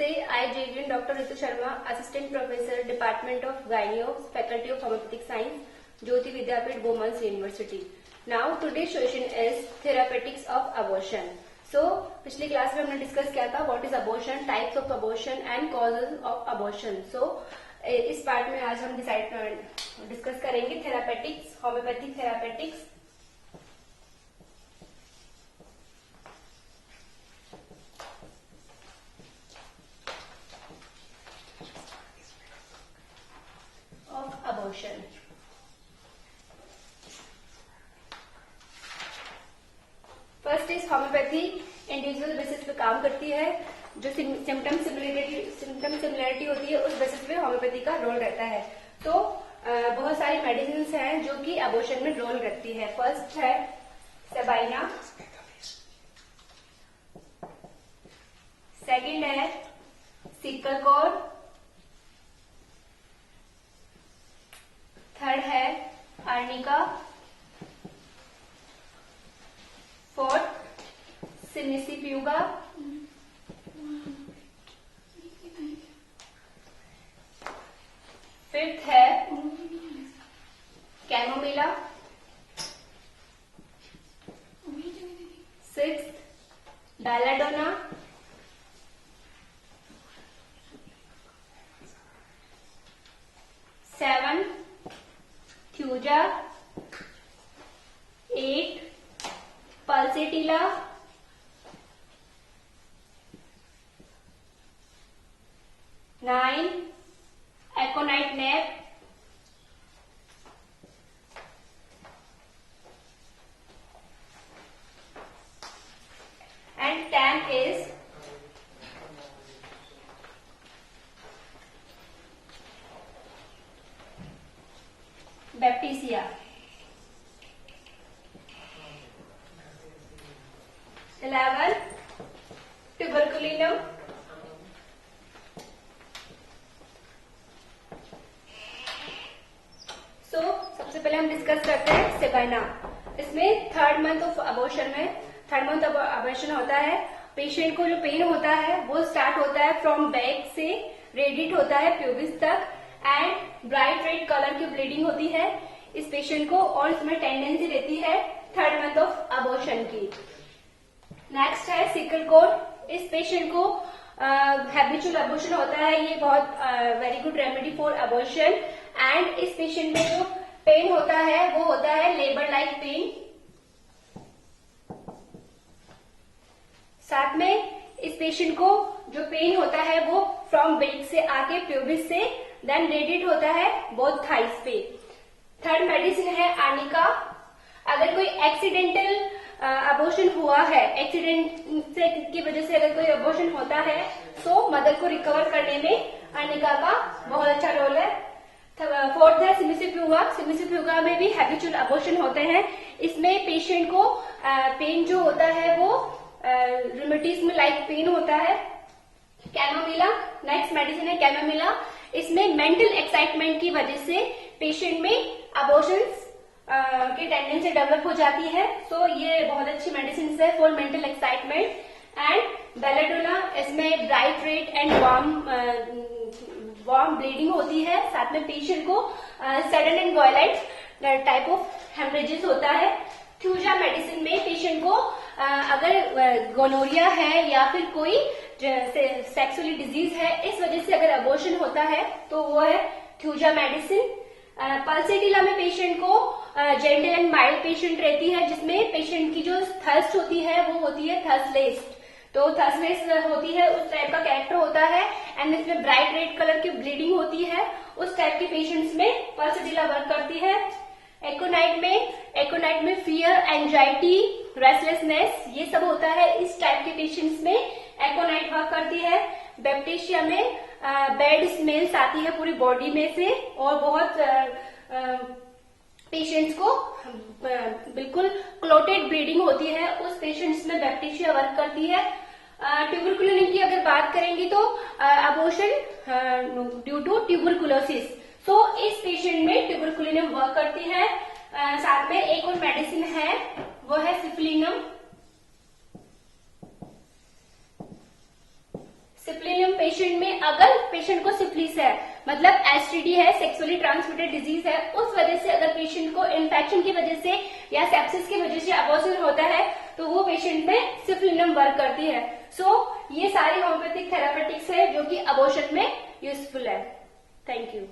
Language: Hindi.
Namaste, I JVN Dr. Ritu Sharma, Assistant Professor, Department of Gynae, Faculty of Homeopathic Science, Jyoti Vidyapeeth, Women's University. Now today's session is therapeutics of abortion. So पिछली क्लास में हमने डिस्कस किया था what is abortion, types of abortion and causes of abortion. So इस पार्ट में आज हम डिस्कस करेंगे therapeutics, homeopathic therapeutics. Abortion. First is homeopathy individual basis पे काम करती है. जो सिम्टम सिमिलरिटी होती है उस बेसिस पे होम्योपैथी का रोल रहता है. तो बहुत सारी मेडिसिन हैं जो कि अबॉर्शन में रोल करती है. फर्स्ट है सेबाइना, सेकंड है सिकल कॉर्ड, थर्ड है आर्निका, फोर्थ सिमिसिप्यूगा, फिफ्थ है chamomilla, sixth belladonna, seven thuja, 8 pulsatilla, 9 aconite nap, and 10 is Baptisia. 11 tuberculinum, सबसे पहले हम डिस्कस करते हैं सेबाइना. इसमें थर्ड मंथ अबॉर्शन होता है. पेशेंट को जो पेन होता है वो स्टार्ट होता है फ्रॉम बैक से, रेडिट होता है प्यूबिस तक एंड ब्राइट रेड कलर की ब्लीडिंग होती है इस पेशेंट को, और इसमें टेंडेंसी रहती है थर्ड मंथ ऑफ अबॉर्शन की. नेक्स्ट है सिकल कोड. इस पेशेंट को हैबिचुअल अबॉर्शन होता है. ये बहुत very good remedy for abortion. And इस पेशेंट में जो पेन होता है वो होता है लेबर लाइक पेन. साथ में इस पेशेंट को जो पेन होता है वो फ्रॉम बेक से आके प्यूबिस से देन रेडिट होता है बोथ थाइस पे. थर्ड मेडिसिन है आर्निका. अगर कोई एक्सीडेंटल अबॉर्शन हुआ है, एक्सीडेंट से की वजह से अगर कोई अबॉर्शन होता है तो मदर को रिकवर करने में आर्निका का बहुत अच्छा रोल है. फोर्थ है सिमिसिप्यूगा. सिमिसिप्यूगा में भी हैबिचुअल अबॉर्शन होते हैं. इसमें पेशेंट को पेन जो होता है वो रूमेटिज्म लाइक पेन होता है. कैमोमिला, नेक्स्ट मेडिसिन है कैमोमिला. इसमें मेंटल एक्साइटमेंट की वजह से पेशेंट में अबॉर्शन की टेंडेंसी डेवलप हो जाती है. सो ये बहुत अच्छी मेडिसिन है for mental excitement. And belladonna, इसमें bright red and warm bleeding होती है. साथ में पेशेंट को sudden and violent type of haemorrhages होता है. थ्यूजा मेडिसिन में पेशेंट को अगर गोनोरिया है या फिर कोई सेक्सुअली डिजीज है, इस वजह से अगर अबॉर्शन होता है तो वो है थ्यूजा मेडिसिन. पल्सेटिला में पेशेंट को जेंटल एंड माइल्ड पेशेंट रहती है, जिसमें पेशेंट की जो थर्स्ट होती है वो होती है थर्स्टलेस. तो थर्स्टलेस होती है, उस टाइप का कैरेक्टर होता है. एंड इसमें ब्राइट रेड कलर की ब्लीडिंग होती है. उस टाइप के पेशेंट्स में पल्सेटिला वर्क करती है. एकोनाइट में फियर, एंजाइटी, रेस्टलेसनेस ये सब होता है. इस टाइप के पेशेंट्स में एकोनाइट वर्क करती है. बैप्टिशिया में बैड स्मेल्स आती है पूरी बॉडी में से, और बहुत पेशेंट्स को बिल्कुल क्लोटेड ब्लीडिंग होती है. उस पेशेंट्स में बैप्टिशिया वर्क करती है. ट्यूबरकुलिन की अगर बात करेंगे तो अबॉर्शन ड्यू टू ट्यूबरकुलोसिस. सो इस पेशेंट में ट्यूबरकुलिन वर्क करती है. साथ में एक और मेडिसिन है वो है सिप्लिनम. सिप्लिनम पेशेंट में अगर पेशेंट को सिफिलिस है, मतलब एसटीडी है, सेक्सुअली ट्रांसमिटेड डिजीज है, उस वजह से अगर पेशेंट को इन्फेक्शन की वजह से या सेप्सिस की वजह से अबॉर्शन होता है तो वो पेशेंट में सिफिलिनम वर्क करती है। सो ये सारी होम्योपैथिक थेरापेटिक्स है जो कि अबॉर्शन में यूजफुल है। Thank you.